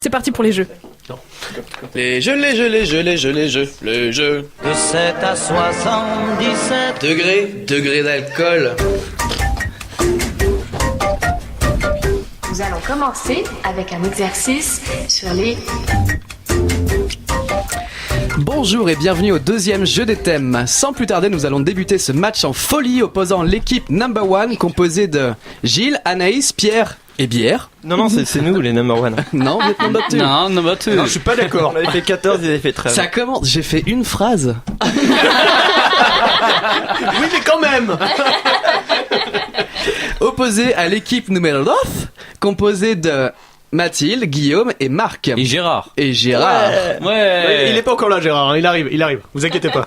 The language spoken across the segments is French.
C'est parti pour les jeux. Les jeux. De 7 à 77 degré d'alcool. Nous allons commencer avec un exercice sur les... Bonjour et bienvenue au deuxième jeu des thèmes. Sans plus tarder, nous allons débuter ce match en folie opposant l'équipe number one composée de Gilles, Anaïs, Pierre et Bière. Non, c'est nous les number one. Non, vous êtes number two. Non, number two. Non, je suis pas d'accord. On avait fait 14, ils avaient fait 13. Ça commence, j'ai fait une phrase. Oui, mais quand même. Opposé à l'équipe numéro 2, composée de Mathilde, Guillaume et Marc. Et Gérard. Et Gérard. Ouais. Il est pas encore là, Gérard, hein. Il arrive, vous inquiétez pas.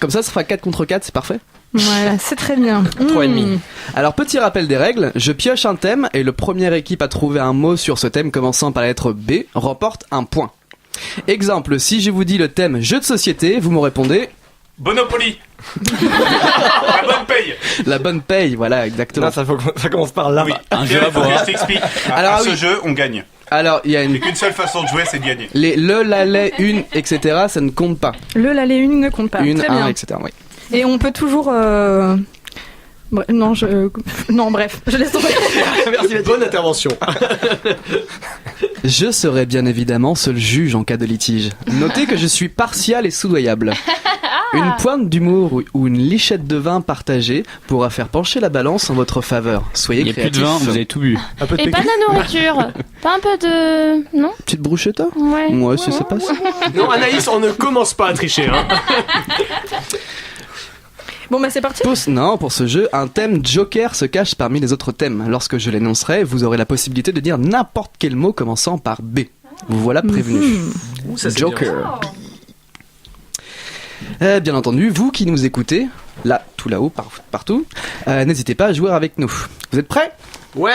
Comme ça fera 4 contre 4, c'est parfait. Voilà, c'est très bien. 3,5. Alors, petit rappel des règles, je pioche un thème et le première équipe à trouver un mot sur ce thème commençant par la lettre B remporte un point. Exemple, si je vous dis le thème jeu de société, vous me répondez... Monopoly. La bonne paye. La bonne paye, voilà, exactement. Non, ça commence par là. Oui. Un jeu à boire. Je t'explique. Alors, À ce oui. jeu, on gagne. Alors, il y a Il n'y une... a qu'une seule façon de jouer, c'est de gagner. la, les, une, etc., ça ne compte pas. Le, la, les, une ne compte pas. Une, très un, bien. etc., oui. Et on peut toujours... Non, bref, je laisse tomber. Merci, bonne intervention. Je serai bien évidemment seul juge en cas de litige. Notez que je suis partial et soudoyable. Une pointe d'humour ou une lichette de vin partagée pourra faire pencher la balance en votre faveur. Soyez Il y a plus créatifs. de vin, vous avez tout bu. Un peu de Et pas de la nourriture. Pas un peu de... Non. Petite bruschetta. Ouais. Ouais, si ça passe. Non, Anaïs, on ne commence pas à tricher, hein. Bon, bah c'est parti. Pour ce jeu, un thème Joker se cache parmi les autres thèmes. Lorsque je l'énoncerai, vous aurez la possibilité de dire n'importe quel mot commençant par B. Vous voilà prévenu. Ça, c'est Joker. Bien entendu, vous qui nous écoutez, là, tout là-haut, partout, n'hésitez pas à jouer avec nous. Vous êtes prêts ? Ouais.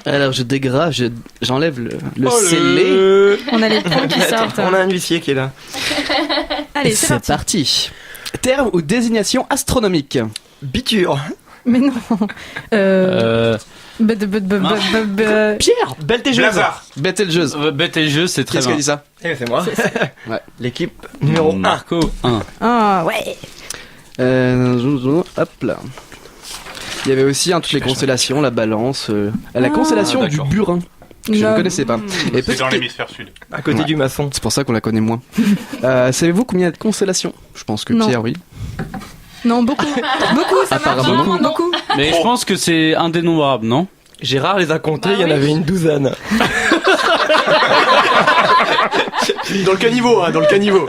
Alors je dégrade, j'enlève le Oh, scellé. On a les points qui sortent. On a un huissier qui est là. Allez, Et c'est c'est parti. parti. Terme ou désignation astronomique. Biture. Mais non. Pierre. Pierre. Beltégeuse. Blazar. Betelgeuse. Bête et jeu, c'est très Qu'est-ce qui a bien. dit ça ? Eh, c'est moi. Ouais. L'équipe numéro 1. Marco 1. Ah, ouais. Hop là. Il y avait aussi toutes les constellations, la balance, la constellation du d'accord. Burin, que je ne connaissais pas. Et C'est dans petite- l'hémisphère sud. À côté Ouais. du maçon. C'est pour ça qu'on la connaît moins. Savez-vous combien il y a de constellations ? Je pense que Non. Pierre, oui. Non, beaucoup. Beaucoup, ça marche. Apparemment. Vraiment beaucoup. Mais je pense que c'est indénombrable, non ? Gérard les a comptés, Bah il y en oui. avait une douzaine. Dans le caniveau, hein, dans le caniveau.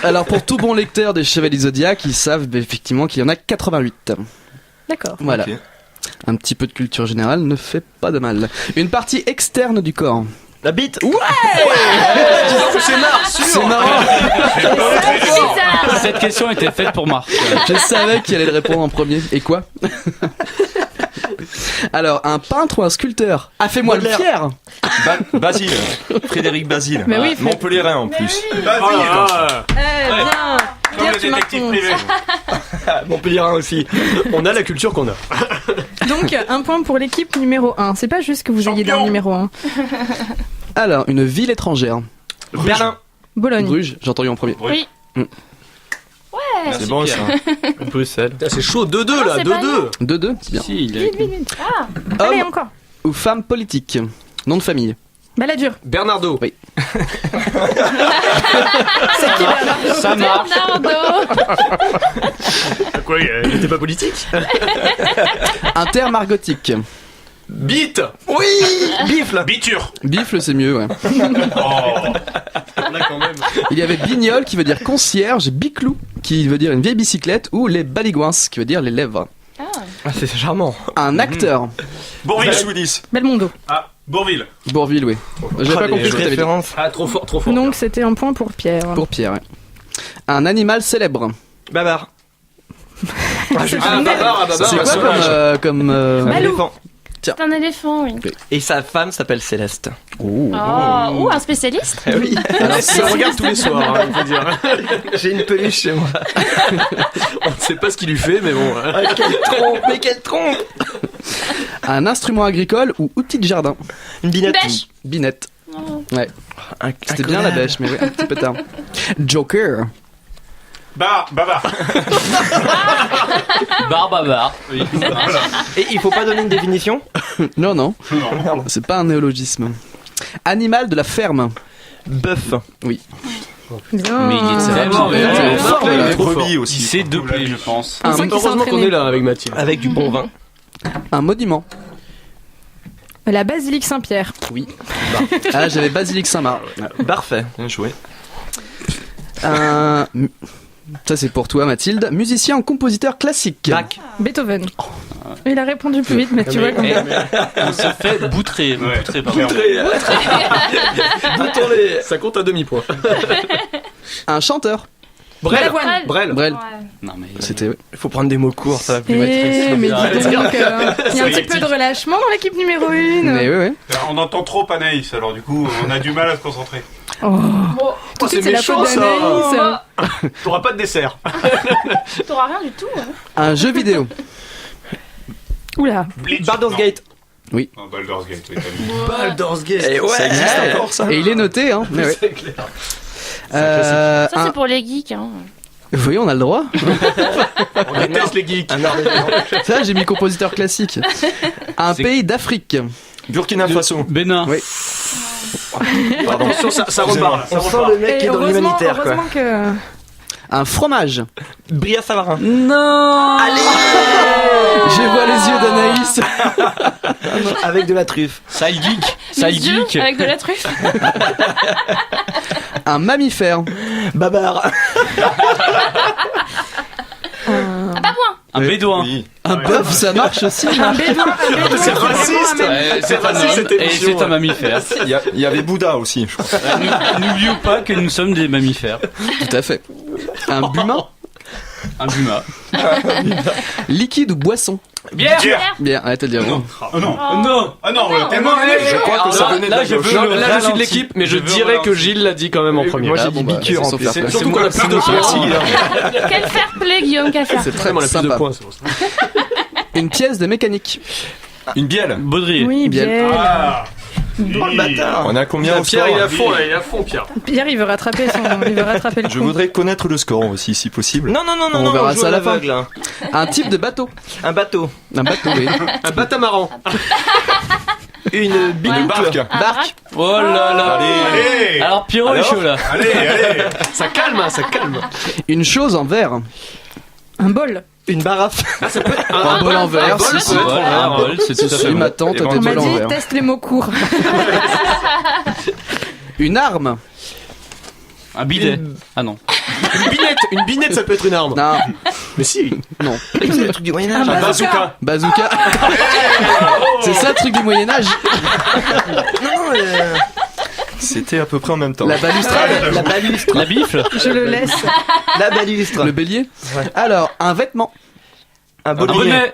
Alors pour tout bon lecteur des Chevaliers Zodiac, ils savent effectivement qu'il y en a 88. D'accord. Voilà. Ok. Un petit peu de culture générale ne fait pas de mal. Une partie externe du corps. La bite. C'est marrant, C'est marrant. Cette question était faite pour Marc. Je savais qu'il allait le répondre en premier. Et quoi ? Alors, un peintre ou un sculpteur ? Ah, fais-moi le Baudelaire. fier. Basile, Frédéric Basile. Mais oui, Montpellierin en plus. Bien. Comme Pierre, le tu marques détective ton- privé. Montpellierin aussi. On a la culture qu'on a. Donc, un point pour l'équipe numéro 1. C'est pas juste que vous ayez dans le numéro 1. Alors, une ville étrangère. Berlin. Bologne. Bruges, j'ai entendu en premier. Oui. C'est bon ça. Bruxelles. Putain, c'est chaud, 2-2 là, c'est pas 2-2. 2-deux, c'est bien. Si, il a... Vite, vite, vite. Allez, Homme encore. ou femme politique. Nom de famille. Balladur. Bernardo. Oui. Ça marche. Bernardo. Quoi, il était pas politique? Un terme argotique. Bite. Oui. Bifle. Biture. Bifle, c'est mieux, ouais. Oh. Là quand même. Il y avait bignol qui veut dire concierge, biclou qui veut dire une vieille bicyclette ou les baligouins qui veut dire les lèvres. Ah, c'est charmant. Un acteur. Bourville. Soulis. Belmondo. Ah, Bourville. Bourville, oui. J'avais pas compris ce que t'avais dit. référence. Ah, trop fort, trop fort. Donc, c'était un point pour Pierre. Pour Pierre, ouais. Un animal célèbre. Babar. C'est Ah, un Babar, nerf. C'est quoi comme... Un Balou. éléphant. C'est un éléphant, oui. Et sa femme s'appelle Céleste. Oh, ou un spécialiste. Eh oui. Alors, Je le regarde tous les soirs, hein, il faut dire. J'ai une peluche chez moi. On ne sait pas ce qu'il lui fait, mais bon. Ah, quelle trompe, mais quelle trompe. Un instrument agricole ou outil de jardin. Une binette. Bêche. Binette. Oh. Ouais. Un C'était bien la collab. bêche, mais ouais, un petit peu tard. Joker. Bavard. Barbabar. Oui. Et il faut pas donner une définition? Non, non. Non. C'est pas un néologisme. Animal de la ferme. Bœuf. Oui. Bien. Mais il est tellement Ouais, bien. fort, là. Les brebis Il aussi. sait doubler, je pense. On sent qu'il s'est entraîné. là avec Mathilde. Avec du bon vin. Un monument. La basilique Saint-Pierre. Oui. Ah, j'avais Basilique Saint-Marc. Parfait. Bien joué. Un... Ça, c'est pour toi, Mathilde. Musicien, compositeur classique. Bach. Beethoven. Il a répondu plus vite, mais tu vois quand même. On se fait boutrer. Ouais. Boutrer, pardon. Ça compte à demi-point. Un chanteur. Brel. Balavoine. Brel. Brel. Ouais. Non, mais. C'était... Il faut prendre des mots courts, ça va plus Eh, mettre. mais dis donc, il y a un C'est petit peu de relâchement dans l'équipe numéro 1. Mais oui, oui. On entend trop Anaïs, alors du coup, on a du mal à se concentrer. Oh. Tout de suite, c'est la faute d'Anaïs. T'auras pas de dessert. T'auras rien du tout. Hein. Un jeu vidéo. Oula. Bleach. Baldur's Gate. Non, Baldur's Gate, oui, t'as vu. Baldur's Gate. Et ouais. Ça existe encore, ça? Et il est noté, hein. Mais ouais. Ça, un... c'est pour les geeks. Hein. Oui, on a le droit. On déteste les geeks. Un art de- Ça, j'ai mis compositeur classique. Un C'est- pays d'Afrique. Burkina Faso. Bénin. Oui. Pardon. Attention, ça repart. On sent le mec qui Et est dans heureusement, l'humanitaire, quoi. heureusement que. Un fromage. Bria Savarin. Non. Allez. Je vois les yeux d'Anaïs. Avec de la truffe. Side geek. Les Side yeux geek. avec de la truffe. Un mammifère. Babar. Un bédouin. Oui. Un bœuf, ça marche aussi. Un bédouin, C'est raciste. Ouais, c'est un raciste, homme cette et émission, c'est un ouais. mammifère. Il y avait Bouddha aussi, je crois. N'oublions pas que nous sommes des mammifères. Tout à fait. Un bumin. Un buma. Liquide ou boisson. Bière. Bien, arrête de le dire. Oh non. Non. Ah non, Non. tellement Je crois que ça venait de la je gauche. veux Non, le là, je suis de ralenti. l'équipe, mais je veux dirais que ralentir. Gilles l'a dit quand même en premier. Moi, j'ai Ah, dit bon, bah, biqueur c'est en son plus. fair play. Surtout qu'on a plus de points. Quel fair play, Guillaume, quel fair C'est play. très On a plus de sympa. points, c'est pour ça. Une pièce de mécanique. Une bielle. Baudrier. Oui, Bien. Pierre. Ah. Oh le bâtard. On a combien au Pierre, score il est à fond, là, il est à fond, Pierre. Pierre, il veut rattraper le Je coup. voudrais connaître le score aussi, si possible. Non, non, non, non, On non, verra joue ça à la fin. l'aveugle, hein. Un type de bateau. Un bateau. Un bateau, oui. Un batamaran. Une bigoucle. barque. Barque. Oh là là. Allez. Alors Pierrot est chaud là. Allez. Ça calme, hein, ça calme. Une chose en verre. Un bol. Une barafe. Un bol en verre, bol, si, ça si. peut être Voilà, un bol, c'est tout à fait Si, bon. ma tante a On des m'a bols en dit, verre. teste les mots courts. Une arme. Un bidet. Ah non. Une binette, ça peut être une arme. Non, Mais si. non. C'est le truc du Moyen-Âge. Un Un bazooka. Bazooka. C'est ça le truc du Moyen-Âge. Non, C'était à peu près en même temps. La balustrade. la balustre. La bifle. Je le laisse. La balustre. Le bélier. Alors, un vêtement. Un Un baudrier. bonnet.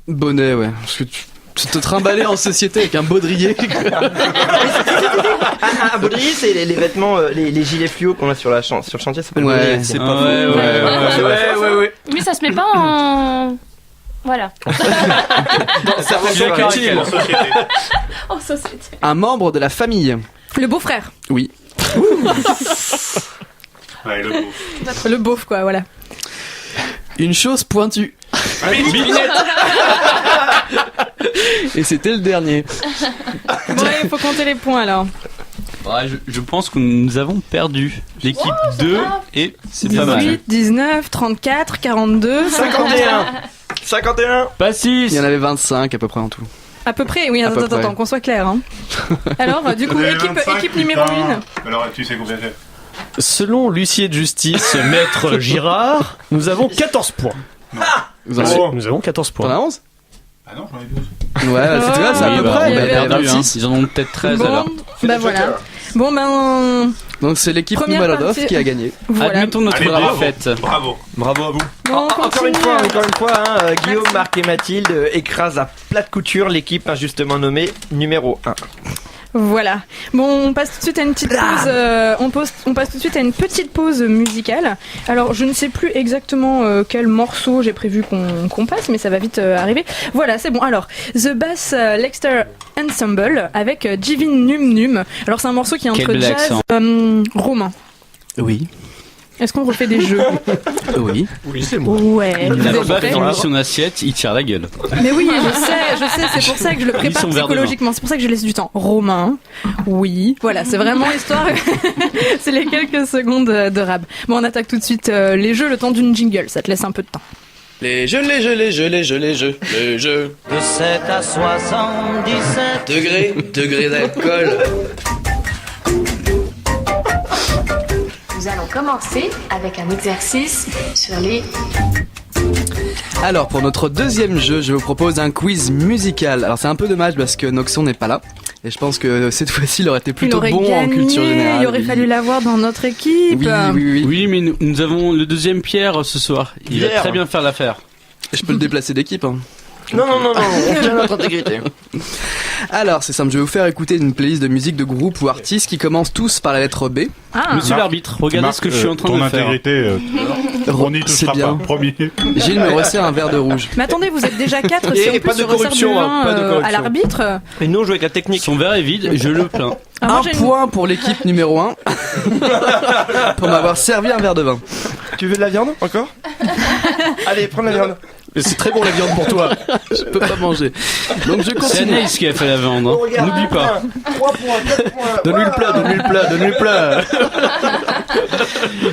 Bonnet, ouais. Parce que tu te trimballer en société avec un baudrier. Un baudrier, c'est les vêtements, les gilets fluo qu'on a sur le chantier, ça s'appelle Ouais, baudrier. C'est Ah pas ouais, faux. ouais, Ouais. Oui, ça se met pas en. Voilà. Ça va Je suis d'accord avec elle. En société. En société. Un membre de la famille. Le beau-frère. Oui. Ouais, le beau. Le beauf, quoi, voilà. Une chose pointue. Binette. Et c'était le dernier. Bon, il faut compter les points alors. Ouais, je pense que nous avons perdu. L'équipe 2 et c'est pas mal. 18, 19, 34, 42, 51. 51. Pas 6. Il y en avait 25 à peu près en tout. À peu près, oui, À peu près. attends, qu'on soit clair. Hein. Alors, du coup, On est équipe 25, numéro putain. 1. Alors, tu sais combien c'est? Selon l'huissier de justice, maître Girard, nous avons 14 points. Vous en avez... Oh. Nous avons 14 T'en points. as 11 Ah non, j'en ai 12. Ouais, c'est vrai, c'est à Oui, peu bah, près. on a il y avait perdu, hein. 26. Ils en ont peut-être 13 Bon, alors. bah voilà. Bon, ben, Donc c'est l'équipe Première Numaladov partie. qui a gagné. voilà. Admettons notre Allez, bravo. défaite. Bravo. Bravo à vous. Bon, on Encore une continue. fois, hein, Guillaume, Marc et Mathilde écrasent à plate couture l'équipe injustement nommée numéro 1. Voilà. Bon, on passe tout de suite à une petite pause. On passe tout de suite à une petite pause musicale. Alors, je ne sais plus exactement quel morceau j'ai prévu qu'on passe, mais ça va vite arriver. Voilà, c'est bon. Alors, The Bass Lexter Ensemble avec Jivin Num Num. Alors, c'est un morceau qui est entre Quel bel jazz. accent. Romain, Oui. est-ce qu'on refait des jeux? Oui. Oui, c'est moi. Ouais. Il vous n'a êtes pas prêts fini son assiette, il tire la gueule. Mais oui, je sais, c'est pour ça que je le prépare son verre de vin. psychologiquement, c'est pour ça que je laisse du temps. Romain, oui, voilà, c'est vraiment l'histoire, c'est les quelques secondes de rab. Bon, on attaque tout de suite les jeux, le temps d'une jingle, ça te laisse un peu de temps. Les jeux. De 7 à 77 degrés d'alcool. Nous allons commencer avec un exercice sur les... Alors, pour notre deuxième jeu, je vous propose un quiz musical. Alors, c'est un peu dommage parce que Noxon n'est pas là. Et je pense que cette fois-ci, il aurait été plutôt Il aurait bon gagné, en culture générale. il aurait fallu l'avoir dans notre équipe. Oui. Oui, mais nous avons le deuxième Pierre ce soir. Il va Pierre. très bien faire l'affaire. Je peux le déplacer d'équipe. Hein. Non, on tient notre intégrité. Alors, c'est simple, je vais vous faire écouter une playlist de musique de groupe ou artistes qui commencent tous par la lettre B. Ah, Monsieur l'arbitre, regardez Marc, ce que je suis en train ton de faire. intégrité, on n'y C'est touchera bien. pas, promis. Gilles me resserre un verre de rouge. mais attendez, vous êtes déjà 4 Et si en pas plus de je resserre du corruption, vin, hein, pas de corruption. à l'arbitre. Et nous, on joue avec la technique. Son verre est vide, je le plains. Ah, moi, Un j'ai une- point pour l'équipe numéro 1 pour m'avoir servi un verre de vin. Tu veux de la viande encore? Allez, prends la viande. Mais c'est très bon la viande pour toi. Je peux pas manger. Donc je C'est continue. Anaïs qui a fait la vente, hein. N'oublie pas. 3 points, 4 points. Donne-lui le plat, donne-lui le plat.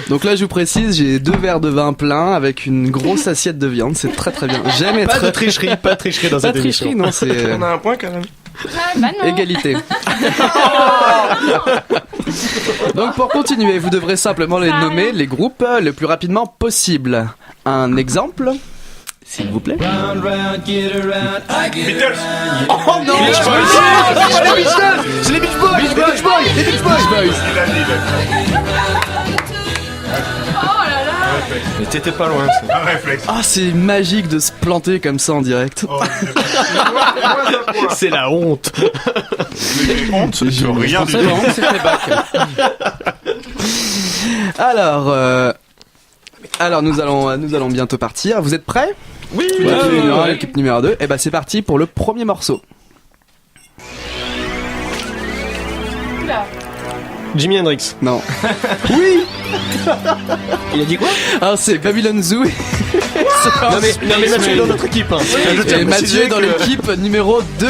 Donc là, je vous précise, j'ai 2 verres de vin pleins avec une grosse assiette de viande. C'est très très bien. J'aime être... Pas de tricherie dans Pas cette de tricherie, émission. non, c'est On a un point quand même. Ah, bah non. égalité. Donc pour continuer, vous devrez simplement les nommer, les groupes, le plus rapidement possible. Un exemple, s'il vous plaît. Beatles. Oh non, C'est les Beach Boys. Les Beach Boys. Il a dit. Mais t'étais pas loin. Un réflexe. Ah, c'est magique de se planter comme ça en direct. Oh, C'est la honte. mais honte sur rien du C'est tout. vraiment que c'était bac. Alors nous allons bientôt partir. Vous êtes prêts? Oui. L'équipe numéro 1, l'équipe numéro 2. Et ben c'est parti pour le premier morceau. Jimi Hendrix. Non. Oui. Il a dit quoi? Ah, c'est Babylon Zoo. Non mais Mathieu est dans notre équipe. Hein. Je tiens à Et Mathieu préciser est dans que- l'équipe numéro 2.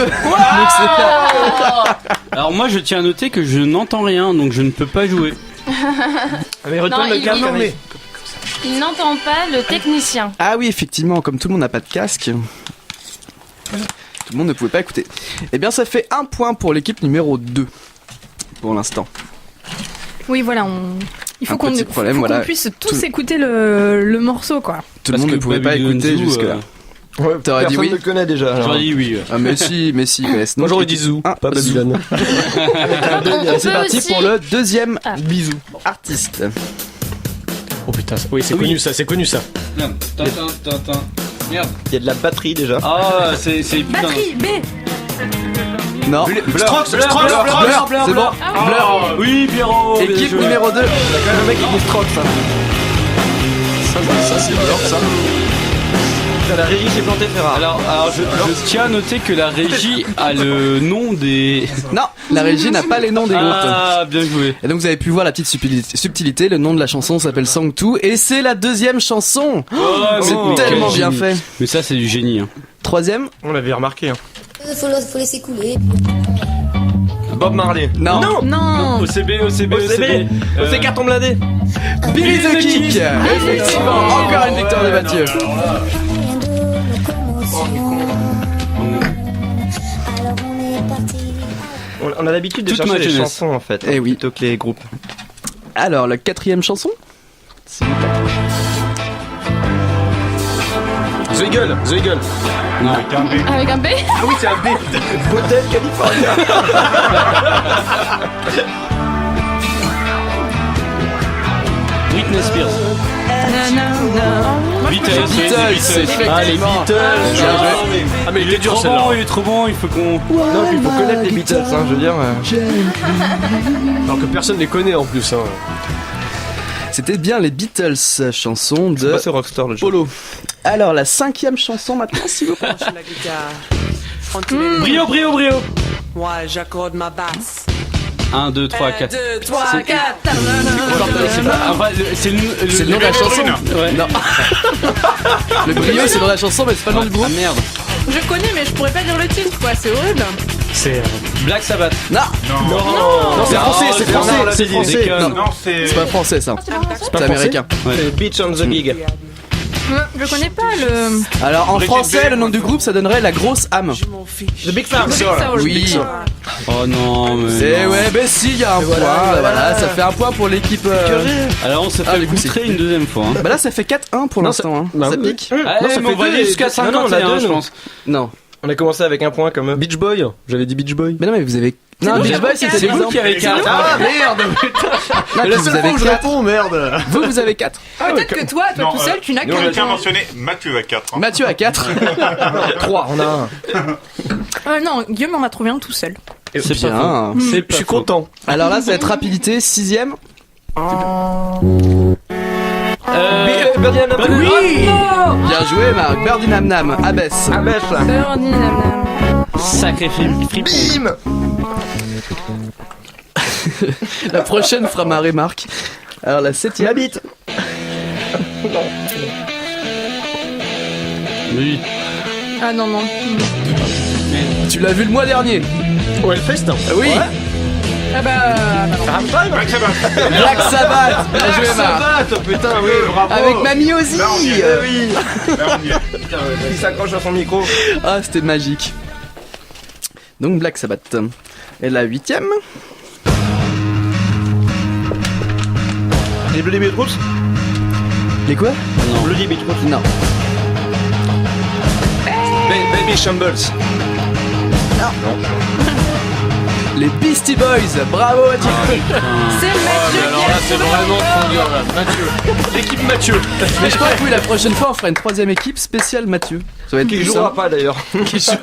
Alors moi je tiens à noter que je n'entends rien, donc je ne peux pas jouer. Ah, mais retourne Non, le câble, il- Anaïs. Il n'entend pas le technicien. Ah oui, effectivement, comme tout le monde n'a pas de casque, tout le monde ne pouvait pas écouter. Eh bien, ça fait 1 point pour l'équipe numéro 2, pour l'instant. Oui, voilà, il faut Un qu'on petit problème, voilà. puisse tous Tout- écouter le morceau, quoi. Tout le monde ne pouvait pas écouter jusque-là. Ouais, T'aurais dit personne oui ne le connaît déjà. alors. J'aurais dit oui. Ah mais si, ils connaissent. Moi j'aurais dit Zou, Ah, pas Babylone. C'est parti aussi. pour le deuxième Ah. bisou artiste. Oh putain, oui c'est connu ça, c'est connu ça. Merde. Merde. Il y a de la batterie déjà. Ah, c'est putain. Batterie, B. Non. Strokes, Blur, c'est bon. Blur. Oui, Pierrot. Équipe numéro 2. Il y a quand même un mec qui dit Strokes. Ça, Ça c'est Blur ça. la régie s'est plantée, c'est rare. Alors je tiens à noter que la régie a le nom des... Non, la régie n'a pas les noms des groupes. Ah, bien joué. Et donc vous avez pu voir la petite subtilité, le nom de la chanson s'appelle Song 2 et c'est la deuxième chanson. C'est mais tellement quel bien génie. fait. Mais ça c'est du génie. Hein. Troisième. On l'avait remarqué. Hein. Faut laisser couler. Bob Marley. Non. Non. OCB. C'est carton blindé. Billy the Kick. Effectivement, encore une victoire de Mathieu. On a l'habitude de Toute chercher ma les jeunesse. chansons en fait, Eh oui. plutôt que les groupes. Alors la quatrième chanson. The Eagle, The Eagle. Avec un B. Avec un B. Ah oui, c'est un B. Hotel California. Britney Spears. Moi moi, je Beatles, préfère- Beatles, Ah, les effectivement. Beatles. Bien joué. Ah, mais il est dur trop celle-là. bon, il est trop bon, il faut qu'on... Non, puis il faut connaître les Beatles, hein, je veux dire. Alors que personne les connaît en plus. Hein. C'était bien les Beatles, chanson de C'est Rockstar le jeu. Polo. Alors la 5e chanson maintenant, s'il vous plaît. Brio, brio, brio. Moi, j'accorde ma basse. 1, 2, 3, 4. 2, 3, 4. C'est C'est le nom de la chanson. Ouais. Non. Le brio c'est le nom de la chanson mais c'est pas le nom du Ah groupe. merde. Je connais, mais je pourrais pas dire le titre, quoi. C'est horrible. C'est Black Sabbath. Non, non, c'est français, c'est français, c'est français. Déconne. Non, c'est. c'est pas français ça. C'est américain. C'est Beach on the Gig. Je connais pas le. Alors en Breaking français Bad. le nom du groupe ça donnerait la grosse âme. The Big Farm. Oui. Oh non, mais. Et non. ouais, ben si, il y a un point. Voilà, ça fait un point pour l'équipe. Alors on se Ah, fait du coup, c'est- goûter une deuxième fois. Hein. Bah là ça fait 4-1 pour Non, l'instant. Hein. bah Ça oui. pique. Ah, Non, ça mais on fait va aller deux, jusqu'à non, non, on a 51, deux, je nous. pense. Non. On a commencé avec un point quand même. Beach Boy. J'avais dit Beach Boy. Mais non mais vous avez. nous Non, qui Beach avons Boy quatre. c'était C'est vous l'exemple. qui avez 4. Ah merde, putain. Là, La puis vous seule fois avez où je 4. réponds, merde. Vous avez 4. Peut-être que toi Non, tout seul, tu n'as Quelqu'un qu'un. mentionné Mathieu à 4. Mathieu a 4. 3, on a un. Non, Guillaume en a trouvé un tout seul. C'est Bien. pas faux. Je suis content. Alors là ça va être rapidité. 6ème. Birdie and Nam. Oui. Bien joué Marc. Birdie Nam Nam. Abbesse. Ah, bête là. Birdie Nam Nam. Sacré film. Bim. La prochaine fera marrer Marc. Alors la 7ème. La bite. Oui. Ah non, non. Tu l'as vu le mois dernier. Ouais, le fest. Oui. Ah bah. non. Black Sabbath. Black Sabbath. Bien joué Marc. Sabbath, putain, oui, bravo. Avec Mamie Ozzy. Là, on y est. Oui. Là, on y est. Il s'accroche à son micro. Ah c'était magique. Donc Black Sabbath. Et la 8ème. Les Bloody Beetroots. Les quoi? Bloody Beetroots. Non. Baby Shambles. Les Beastie Boys. Bravo Mathieu. C'est Mathieu qui Alors là, a c'est trouvé vraiment un trop dur là. Mathieu. L'équipe Mathieu. Mais je crois que oui, la prochaine fois on fera une 3ème équipe spéciale Mathieu. Ça va être Qui plus jouera simple. pas d'ailleurs. Qui jouera.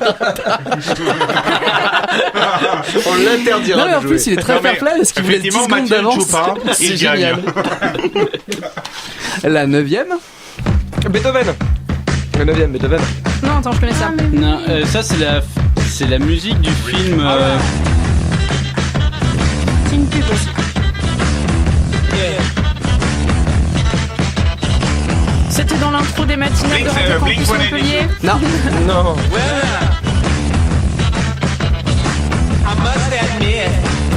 On l'interdira Non mais en de jouer. plus il est très Non, mais fair play parce qu'il vous laisse 10 effectivement, secondes Mathieu ne joue d'avance. pas, C'est il gagne. génial. La 9ème. Beethoven. Le 9ème Beethoven. Non, attends, je connais ça. Non, ça c'est la musique du film. C'est une pub aussi. C'était dans l'intro des matinales de Radio Blink, Campus 182. Montpellier. Non. Non.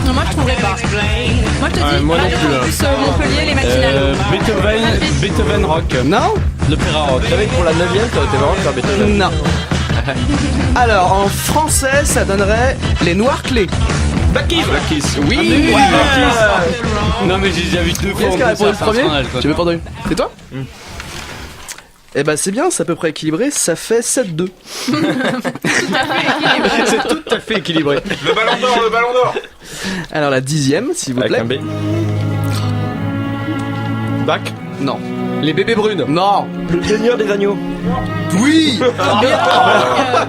Non, moi je trouverais pas. Moi je te dis, moi non Radio plus, là. Campus Montpellier, les matinales. Beethoven Rock. Non. L'opéra rock. Je savais que pour la 9ème, ça aurait été marrant de faire Beethoven. Non. Alors en français ça donnerait les Noirs Clés. Black Kiss. Oui. Non mais j'ai déjà vu deux fois. Qui est-ce qui a en répondu le concert premier? personnel, quoi. Tu veux pas donner? C'est toi? Eh ben c'est bien, c'est à peu près équilibré, ça fait 7-2. C'est tout à fait équilibré. Le ballon d'or, le ballon d'or. Alors la 10ème s'il vous Avec plaît. un B. Bac. Non. Les bébés brunes. Non. Le Seigneur des agneaux. Oui.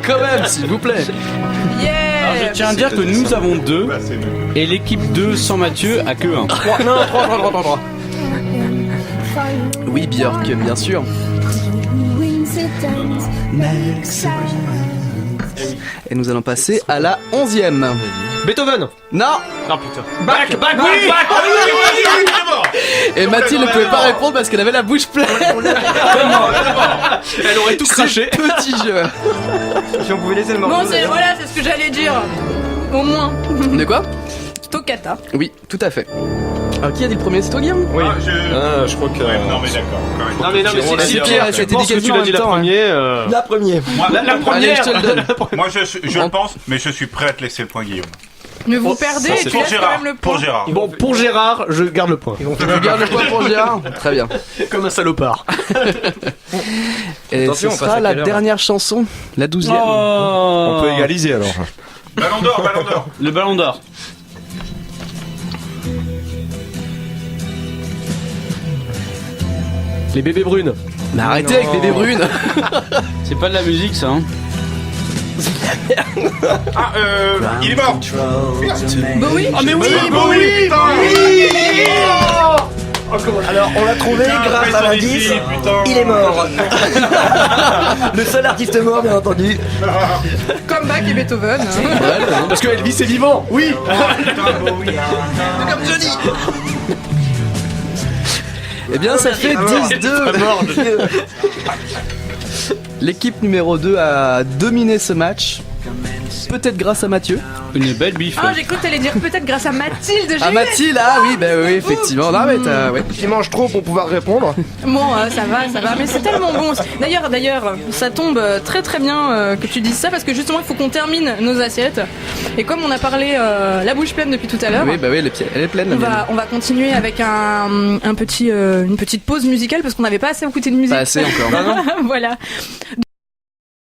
Quand même s'il vous plaît. Alors je Yeah. tiens à dire que nous avons 2 Bah, c'est mieux. et l'équipe 2 sans Mathieu a que 1. 3. Non, 3. Oui Björk bien sûr. Et nous allons passer à la 11ème. Beethoven. Non. Ah putain. Bac. Oui, Et Mathilde ne pouvait pas répondre parce qu'elle avait la bouche pleine. Elle aurait tout craché. Petit jeu. Si on pouvait laisser le morceau. Bon, c'est voilà, c'est ce que j'allais dire. Au moins. De quoi? Toccata. Oui, tout à fait. Alors qui a dit le premier? C'est toi Guillaume? Oui. Ah, je crois que. Ouais, non mais d'accord. quand même. Non mais On l'a si dit, Pierre, ça a tu été penses dit que tu quasiment l'as en dit même la temps, première. La première. Moi, La Allez, première. je te le donne. moi je le pense, mais je suis prêt à te laisser le point, Guillaume. Mais vous perdez et tu Pour laisses quand Gérard. même le point. Pour Gérard. Bon, pour Gérard, je garde le point. Tu gardes le point pour Gérard? Très bien. Comme un salopard. Et Attention, ce on passe sera à la quelle heure, dernière chanson, la 12ème. On peut égaliser alors. Ballon d'or, ballon d'or. Le ballon d'or. Les bébés brunes. Mais arrêtez avec Bébé Brune. C'est pas de la musique ça, hein. Ah, il est mort. Bowie. Ah mais oui, Bowie, putain. Alors, on l'a trouvé grâce à l'indice. Il est mort. Le seul artiste mort, bien entendu. Comme Bach et Beethoven. parce que Elvis est vivant. Oui. Comme Johnny. Eh bien, ça fait 10-2. L'équipe numéro 2 a dominé ce match. Peut-être grâce à Mathieu. Une belle biffe. Ah, j'ai cru que t'allais dire peut-être grâce à Mathilde. Ah, Mathilde, ah oui, bah oui, effectivement. Non, mais t'as. Ouais. Tu manges trop pour pouvoir répondre. Bon, ça va, mais c'est tellement bon. D'ailleurs, ça tombe très très bien que tu dises ça parce que justement, il faut qu'on termine nos assiettes. Et comme on a parlé la bouche pleine depuis tout à l'heure, Oui, bah oui, elle est pleine. on va continuer avec une petite pause musicale parce qu'on n'avait pas assez écouté de musique. Pas assez encore. Voilà.